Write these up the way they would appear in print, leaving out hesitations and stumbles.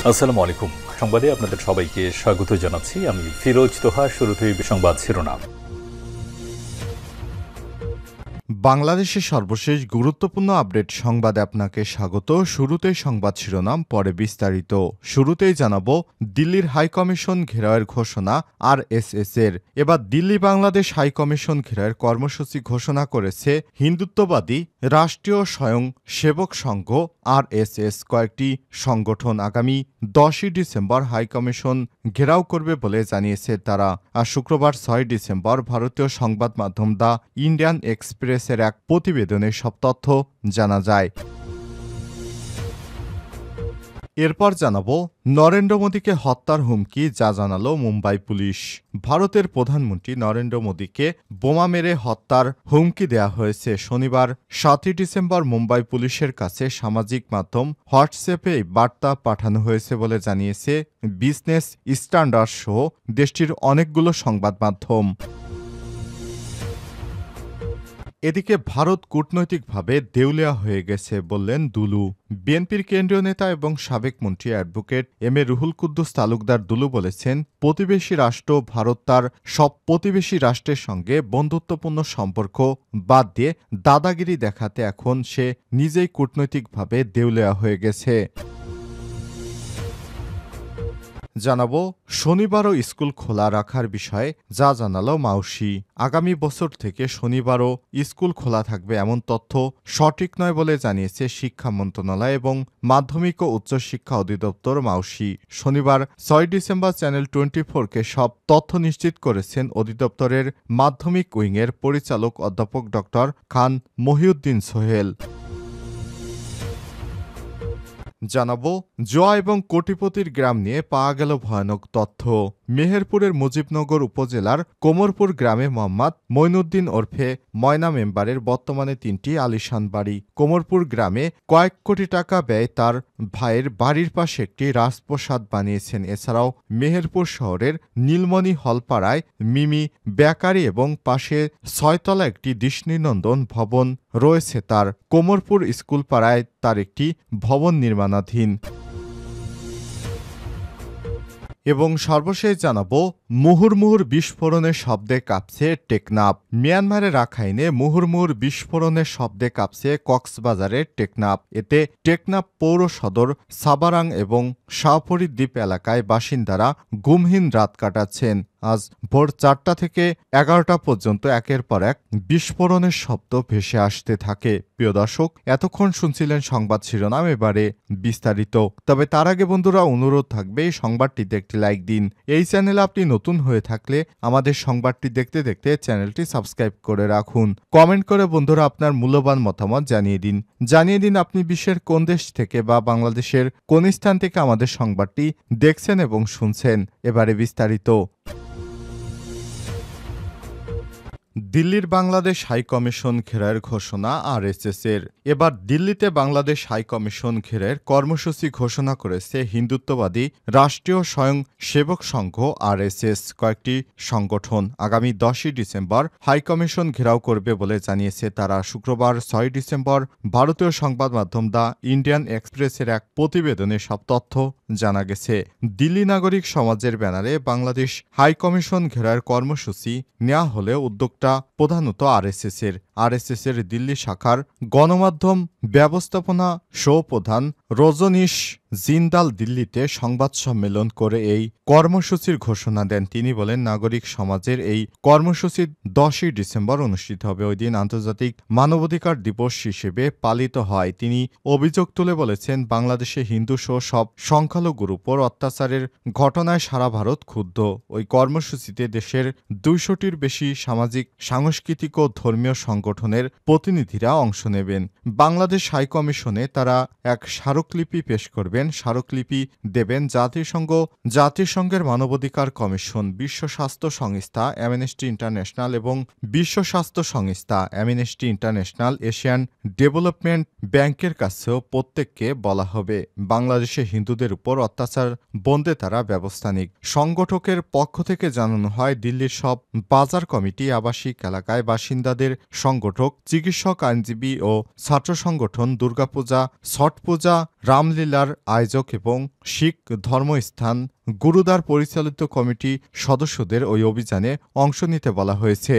আসসালামু আলাইকুম। সংবাদে আপনাদের সবাইকে স্বাগত জানাচ্ছি। আমি ফিরোজ তোহা। শুরুতেই সংবাদ শিরোনাম। বাংলাদেশের সর্বশেষ গুরুত্বপূর্ণ আপডেট সংবাদে আপনাকে স্বাগত। শুরুতেই সংবাদ শিরোনাম, পরে বিস্তারিত। শুরুতেই জানাবো দিল্লির হাইকমিশন ঘেরাওয়ের ঘোষণা আরএসএস এর। এবার দিল্লি বাংলাদেশ হাইকমিশন ঘেরাওয়ের কর্মসূচি ঘোষণা করেছে হিন্দুত্ববাদী রাষ্ট্রীয় স্বয়ং সেবক সংঘ আরএসএস। কয়েকটি সংগঠন আগামী 10ই ডিসেম্বর হাইকমিশন ঘেরাও করবে বলে জানিয়েছে তারা। আর শুক্রবার 6 ডিসেম্বর ভারতীয় সংবাদ মাধ্যম দ্য ইন্ডিয়ান এক্সপ্রেসের এক প্রতিবেদনে সব তথ্য জানা যায়। এরপর জানাবো নরেন্দ্র মোদীকে হত্যার হুমকি, যা জানালো মুম্বাই পুলিশ। ভারতের প্রধানমন্ত্রী নরেন্দ্র মোদীকে বোমা মেরে হত্যার হুমকি দেয়া হয়েছে। শনিবার 7 ডিসেম্বর মুম্বাই পুলিশের কাছে সামাজিক মাধ্যম হোয়াটসঅ্যাপে এই বার্তা পাঠানো হয়েছে বলে জানিয়েছে বিজনেস স্ট্যান্ডার্ড সহ দেশটির অনেকগুলো সংবাদ মাধ্যম। এদিকে ভারত কূটনৈতিকভাবে দেউলিয়া হয়ে গেছে বললেন দুলু। বিএনপির কেন্দ্রীয় নেতা এবং সাবেক মন্ত্রী advocate M A Ruhul Kuddus Talukdar Dulu বলেছেন, প্রতিবেশী রাষ্ট্র ভারত তার সব প্রতিবেশী রাষ্ট্রের সঙ্গে বন্ধুত্বপূর্ণ সম্পর্ক বাদ দিয়ে দাদাগিরি দেখাতে এখন সে নিজেই কূটনৈতিকভাবে দেউলিয়া হয়ে গেছে। জানাবো শনিবারও স্কুল খোলা রাখার বিষয়ে যা জানালো মাউসি। আগামী বছর থেকে শনিবারও স্কুল খোলা থাকবে এমন তথ্য সঠিক নয় বলে জানিয়েছে শিক্ষা মন্ত্রণালয় এবং মাধ্যমিক ও উচ্চশিক্ষা অধিদপ্তর মাউসি। শনিবার 6 ডিসেম্বর চ্যানেল 24-কে সব তথ্য নিশ্চিত করেছেন অধিদপ্তরের মাধ্যমিক উইংয়ের পরিচালক অধ্যাপক ড খান মহিউদ্দিন সোহেল। জানাবো জোয়া এবং কোটিপতির গ্রাম নিয়ে পাওয়া গেল ভয়ানক তথ্য। মেহেরপুরের মুজিবনগর উপজেলার কোমরপুর গ্রামে মোহাম্মদ মঈনুদ্দিন ওরফে ময়না মেম্বারের বর্তমানে 3টি আলিশান বাড়ি। কোমরপুর গ্রামে কয়েক কোটি টাকা ব্যয় তার ভাইয়ের বাড়ির পাশে একটি রাজপ্রাসাদ বানিয়েছেন। এছাড়াও মেহেরপুর শহরের নীলমণি হলপাড়ায় মিমি বেকারি এবং পাশে 6তলা একটি দৃষ্টিনন্দন ভবন রয়েছে তার। কোমরপুর স্কুলপাড়ায় তার একটি ভবন নির্মাণাধীন। এবং সর্বশেষ জানাবো মুহুর্মুহুর বিস্ফোরণের শব্দে কাঁপছে টেকনাফ। মিয়ানমারের রাখাইনে মুহুর্মুহুর বিস্ফোরণের শব্দে কাঁপছে কক্সবাজারের টেকনাফ। এতে টেকনাফ পৌর সদর, সাবারাং এবং শাহপরী দ্বীপ এলাকায় বাসিন্দারা ঘুমহীন রাত কাটাচ্ছেন। আজ ভোর 4টা থেকে 11টা পর্যন্ত একের পর এক বিস্ফোরণের শব্দ ভেসে আসতে থাকে। প্রিয় দর্শক, এতক্ষণ শুনছিলেন সংবাদ শিরোনাম, এবারে বিস্তারিত। তবে তার আগে বন্ধুরা অনুরোধ থাকবে এই সংবাদটিতে একটি লাইক দিন। এই চ্যানেলে আপনি নতুন হয়ে থাকলে আমাদের সংবাদটি দেখতে দেখতে চ্যানেলটি সাবস্ক্রাইব করে রাখুন। কমেন্ট করে বন্ধুরা আপনার মূল্যবান মতামত জানিয়ে দিন আপনি বিশ্বের কোন দেশ থেকে বা বাংলাদেশের কোন স্থান থেকে আমাদের সংবাদটি দেখছেন এবং শুনছেন। এবারে বিস্তারিত। দিল্লির বাংলাদেশ হাইকমিশন ঘেরাওয়ের ঘোষণা আরএসএস এর। এবার দিল্লিতে বাংলাদেশ হাইকমিশন ঘেরাওয়ের কর্মসূচি ঘোষণা করেছে হিন্দুত্ববাদী রাষ্ট্রীয় স্বয়ং সেবক সংঘ আরএসএস। কয়েকটি সংগঠন আগামী 10ই ডিসেম্বর হাইকমিশন ঘেরাও করবে বলে জানিয়েছে তারা। শুক্রবার 6 ডিসেম্বর ভারতীয় সংবাদ মাধ্যম দ্য ইন্ডিয়ান এক্সপ্রেসের এক প্রতিবেদনে সব তথ্য জানা গেছে। দিল্লি নাগরিক সমাজের ব্যানারে বাংলাদেশ হাইকমিশন ঘেরাওয়ের কর্মসূচি নেওয়া হলে উদ্যোগটা প্রধানত আরএসএস এর দিল্লি শাখার গণমাধ্যম ব্যবস্থাপনা প্রধান রজনীশ জিন্দাল দিল্লিতে সংবাদ সম্মেলন করে এই কর্মসূচির ঘোষণা দেন। তিনি বলেন, নাগরিক সমাজের এই কর্মসূচি 10ই ডিসেম্বর অনুষ্ঠিত হবে। ওই দিন আন্তর্জাতিক মানবাধিকার দিবস হিসেবে পালিত হয়। তিনি অভিযোগ তুলে বলেছেন, বাংলাদেশে হিন্দু সহ সব সংখ্যালঘুর উপর অত্যাচারের ঘটনায় সারা ভারত ক্ষুব্ধ। ওই কর্মসূচিতে দেশের 200টির বেশি সামাজিক, সাংস্কৃতিক ও ধর্মীয় সংগঠনের প্রতিনিধিরা অংশ নেবেন। বাংলাদেশ হাইকমিশনে তারা এক স্মারকলিপি পেশ করবেন। স্মারকলিপি দেবেন জাতিসংঘের মানবাধিকার কমিশন, বিশ্ব স্বাস্থ্য সংস্থা, অ্যামনেস্টি ইন্টারন্যাশনাল এবং বিশ্ব স্বাস্থ্য সংস্থা, অ্যামনেস্টি ইন্টারন্যাশনাল, এশিয়ান ডেভেলপমেন্ট ব্যাংকের কাছেও প্রত্যেককে বলা হবে বাংলাদেশে হিন্দুদের উপর অত্যাচার বন্ধে তারা ব্যবস্থা নিক। সংগঠকের পক্ষ থেকে জানানো হয়, দিল্লির সব বাজার কমিটি, আবাসিক এলাকায় বাসিন্দাদের সঙ্গে সংগঠক, চিকিৎসক, আইনজীবী ও ছাত্র সংগঠন, দুর্গাপূজা, ছট পূজা, রামলীলার আয়োজক এবং শিখ ধর্মস্থান গুরুদ্বার পরিচালিত কমিটি সদস্যদের ওই অভিযানে অংশ নিতে বলা হয়েছে।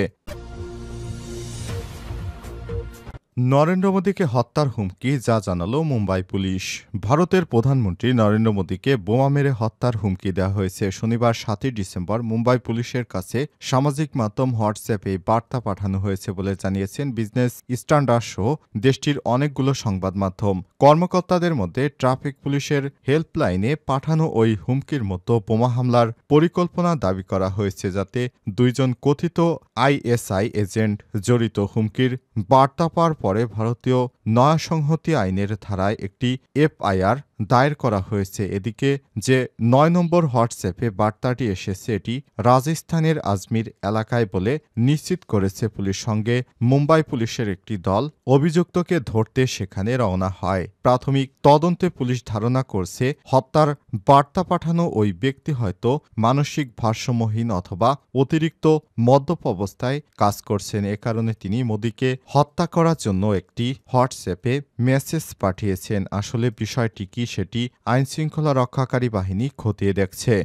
নরেন্দ্র মোদীকে হত্যার হুমকি যা জানালো মুম্বাই পুলিশ। ভারতের প্রধানমন্ত্রী নরেন্দ্র মোদীকে বোমা মেরে হত্যার হুমকি দেওয়া হয়েছে। শনিবার ৭ই ডিসেম্বর মুম্বাই পুলিশের কাছে সামাজিক মাধ্যম হোয়াটসঅ্যাপে বার্তা পাঠানো হয়েছে বলে জানিয়েছেন বিজনেস স্ট্যান্ডার্ড সহ দেশটির অনেকগুলো সংবাদ মাধ্যম। কর্মকর্তাদের মধ্যে ট্রাফিক পুলিশের হেল্পলাইনে পাঠানো ওই হুমকির মতো বোমা হামলার পরিকল্পনা দাবি করা হয়েছে, যাতে দুইজন কথিত আইএসআই এজেন্ট জড়িত। হুমকির বার্তা পাওয়ার পরে ভারতীয় নয়া সংহতি আইনের ধারায় একটি এফআইআর দায়ের করা হয়েছে। এদিকে যে ৯ নম্বর হোয়াটসঅ্যাপে বার্তাটি এসেছে এটি রাজস্থানের আজমির এলাকায় বলে নিশ্চিত করেছে পুলিশ। সঙ্গে মুম্বাই পুলিশের একটি দল অভিযুক্তকে ধরতে সেখানে রওনা হয়। প্রাথমিক তদন্তে পুলিশ ধারণা করছে হত্যার বার্তা পাঠানো ওই ব্যক্তি হয়তো মানসিক ভারসাম্যহীন অথবা অতিরিক্ত মদ্যপ অবস্থায় কাজ করছেন। এ কারণে তিনি মোদীকে হত্যা করার জন্য একটি হোয়াটসঅ্যাপে মেসেজ পাঠিয়েছেন। আসলে বিষয়টি কি সেটি আইনশৃঙ্খলা রক্ষাকারী বাহিনী খতিয়ে দেখছে।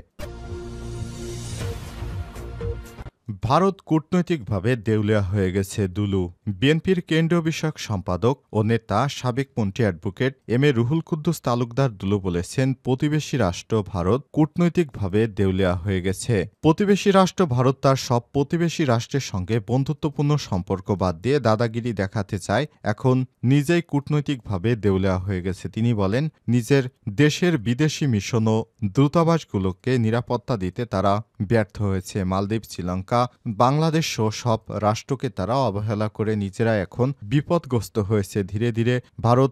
ভারত কূটনৈতিকভাবে দেউলিয়া হয়ে গেছে দুলু। বিএনপির কেন্দ্রীয় বিষয়ক সম্পাদক ও নেতা সাবেক মন্ত্রী advocate M A Ruhul Kuddus Talukdar Dulu বলেছেন, প্রতিবেশী রাষ্ট্র ভারত কূটনৈতিকভাবে দেউলিয়া হয়ে গেছে। প্রতিবেশী রাষ্ট্র ভারত তার সব প্রতিবেশী রাষ্ট্রের সঙ্গে বন্ধুত্বপূর্ণ সম্পর্ক বাদ দিয়ে দাদাগিরি দেখাতে চায়, এখন নিজেই কূটনৈতিকভাবে দেউলিয়া হয়ে গেছে। তিনি বলেন, নিজের দেশের বিদেশি মিশন ও দূতাবাসগুলোকে নিরাপত্তা দিতে তারা ব্যর্থ হয়েছে। মালদ্বীপ, শ্রীলঙ্কা, বাংলাদেশ সহ সব রাষ্ট্রকে তারা অবহেলা করে নিজেরা এখন বিপদগ্রস্ত হয়েছে। ধীরে ধীরে ভারত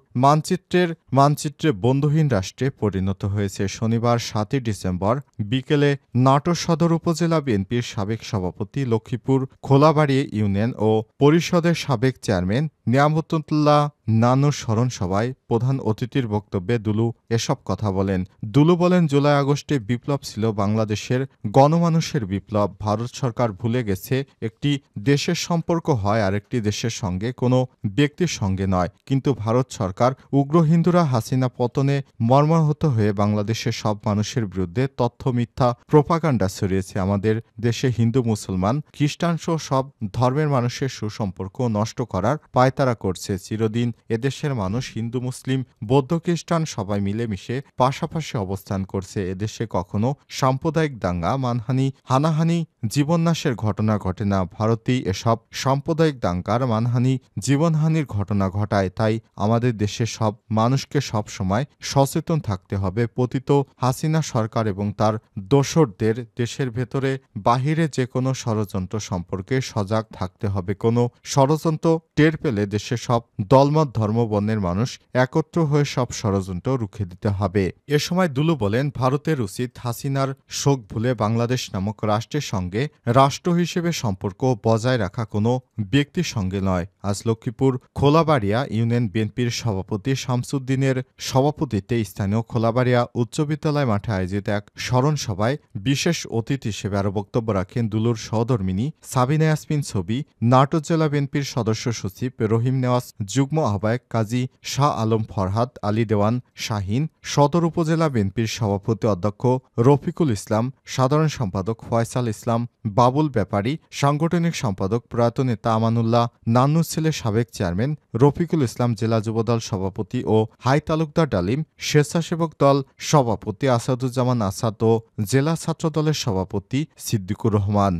মানচিত্রে বন্ধুহীন রাষ্ট্রে পরিণত হয়েছে। শনিবার ৭ই ডিসেম্বর বিকেলে নাটোর সদর উপজেলা বিএনপির সাবেক সভাপতি, লক্ষ্মীপুর খোলাবাড়ি ইউনিয়ন ও পরিষদের সাবেক চেয়ারম্যান নিয়ামতুল্লাহ নানুর স্মরণ সভায় প্রধান অতিথির বক্তব্যে দুলু এসব কথা বলেন। দুলু বলেন, জুলাই আগস্টে বিপ্লব ছিল বাংলাদেশের গণমানুষের বিপ্লব। ভারত সরকার ভুলে গেছে একটি দেশের সম্পর্ক হয় আরেকটি দেশের সঙ্গে, কোনো ব্যক্তির সঙ্গে নয়। কিন্তু ভারত সরকার উগ্র হিন্দুরা হাসিনা পতনে মর্মাহত হয়ে বাংলাদেশের সব মানুষের বিরুদ্ধে তথ্য মিথ্যা প্রোপাগান্ডা ছড়িয়েছে। আমাদের দেশে হিন্দু, মুসলমান, খ্রিস্টান সহ সব ধর্মের মানুষের সুসম্পর্ক নষ্ট করার পায়তারা করছে। চিরদিন এদেশের মানুষ হিন্দু, মুসলিম, বৌদ্ধ, খ্রিস্টান সবাই মিলেমিশে পাশাপাশি অবস্থান করছে। এদেশে কখনো সাম্প্রদায়িক দাঙ্গা, মানহানি, হানাহানি, জীবননাশের ঘটনা ঘটে না। ভারতেই এসব সাম্প্রদায়িক দাঙ্গার, মানহানি, জীবনহানির ঘটনা ঘটায়। তাই আমাদের দেশের সব মানুষকে সব সময় সচেতন থাকতে হবে। পতিত হাসিনা সরকার এবং তার দোসরদের দেশের ভেতরে বাহিরে যে কোনো ষড়যন্ত্র সম্পর্কে সজাগ থাকতে হবে। কোনো ষড়যন্ত্র টের পেলে দেশের সব দলমত, ধর্ম, বর্ণের মানুষ একত্র হয়ে সব ষড়যন্ত্র রুখে দিতে হবে। এ সময় দুলু বলেন, ভারতের উচিত হাসিনার শোক ভুলে বাংলাদেশ নামক রাষ্ট্রের সঙ্গে রাষ্ট্র হিসেবে সম্পর্ক বজায় রাখা কোনো ব্যক্তির সঙ্গে নয়। আজ লক্ষ্মীপুর খোলাবাড়িয়া ইউনিয়ন বিএনপির সভাপতি শামসুদ্দিনের সভাপতিত্বে স্থানীয় খোলাবাড়িয়া উচ্চ বিদ্যালয় মাঠে আয়োজিত এক স্মরণ সভায় বিশেষ অতিথি হিসেবে আরও বক্তব্য রাখেন দুলুর সহধর্মিনী সাবিনা ইয়াসমিন ছবি, নাটোর জেলা বিএনপির সদস্য সচিব রহিম নেওয়াজ, যুগ্ম আহ্বায়ক কাজী শাহ আলম ফরহাদ, আলী দেওয়ান শাহিন, সদর উপজেলা বিএনপির সভাপতি অধ্যক্ষ রফিকুল ইসলাম, সাধারণ সম্পাদক ফয়সাল ইসলাম বাবুল ব্যাপারী, সাংগঠনিক সম্পাদক প্রয়াত নেতা আমানুল্লাহ নান্নুর ছেলে, সাবেক চেয়ারম্যান রফিকুল ইসলাম, জেলা যুবদল সভাপতি ও হাই তালুকদার ডালিম, স্বেচ্ছাসেবক দল সভাপতি আসাদুজ্জামান আসাদ ও জেলা ছাত্রদলের সভাপতি সিদ্দিকুর রহমান।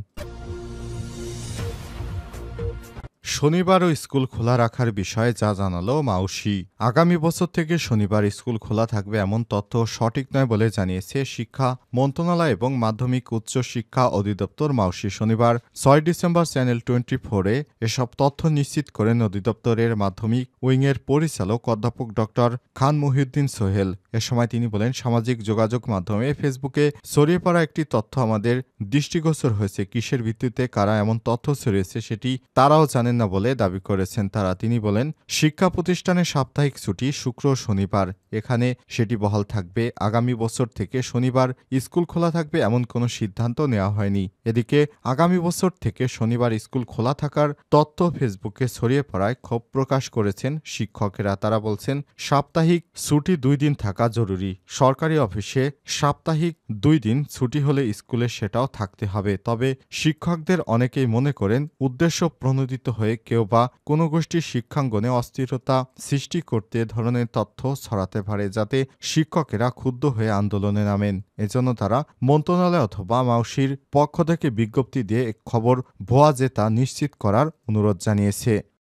শনিবারও স্কুল খোলা রাখার বিষয়ে যা জানালো মাউসি। আগামী বছর থেকে শনিবার স্কুল খোলা থাকবে এমন তথ্য সঠিক নয় বলে জানিয়েছে শিক্ষা মন্ত্রণালয় এবং মাধ্যমিক উচ্চ শিক্ষা অধিদপ্তর মাউসি। শনিবার ৬ ডিসেম্বর চ্যানেল 24-এ এসব তথ্য নিশ্চিত করেন অধিদপ্তরের মাধ্যমিক উইংয়ের পরিচালক অধ্যাপক ড খান মহিউদ্দিন সোহেল। এ সময় তিনি বলেন, সামাজিক যোগাযোগ মাধ্যমে ফেসবুকে ছড়িয়ে পড়া একটি তথ্য আমাদের দৃষ্টিগোচর হয়েছে। কিসের ভিত্তিতে কারা এমন তথ্য ছড়িয়েছে সেটি তারাও জানেন না না বলে দাবি করেছেন তারা। তিনি বলেন, শিক্ষা প্রতিষ্ঠানে সাপ্তাহিক ছুটি শুক্র ও শনিবার, এখানে সেটি বহাল থাকবে। আগামী বছর থেকে শনিবার স্কুল খোলা থাকবে এমন কোনো সিদ্ধান্ত নেওয়া হয়নি। এদিকে আগামী বছর থেকে শনিবার স্কুল খোলা থাকার তথ্য ফেসবুকে ছড়িয়ে পড়ায় ক্ষোভ প্রকাশ করেছেন শিক্ষকেরা। তারা বলছেন, সাপ্তাহিক ছুটি 2 দিন থাকা জরুরি। সরকারি অফিসে সাপ্তাহিক 2 দিন ছুটি হলে স্কুলে সেটাও থাকতে হবে। তবে শিক্ষকদের অনেকেই মনে করেন, উদ্দেশ্য প্রণোদিত হয়ে কেউ বা কোনো গোষ্ঠীর শিক্ষাঙ্গনে অস্থিরতা সৃষ্টি করতে এ ধরনের তথ্য ছড়াতে পারে, যাতে শিক্ষকেরা ক্ষুব্ধ হয়ে আন্দোলনে নামেন। এজন্য তারা মন্ত্রণালয় অথবা মাউসির পক্ষ থেকে বিজ্ঞপ্তি দিয়ে খবর ভুয়া যে তা নিশ্চিত করার অনুরোধ জানিয়েছে।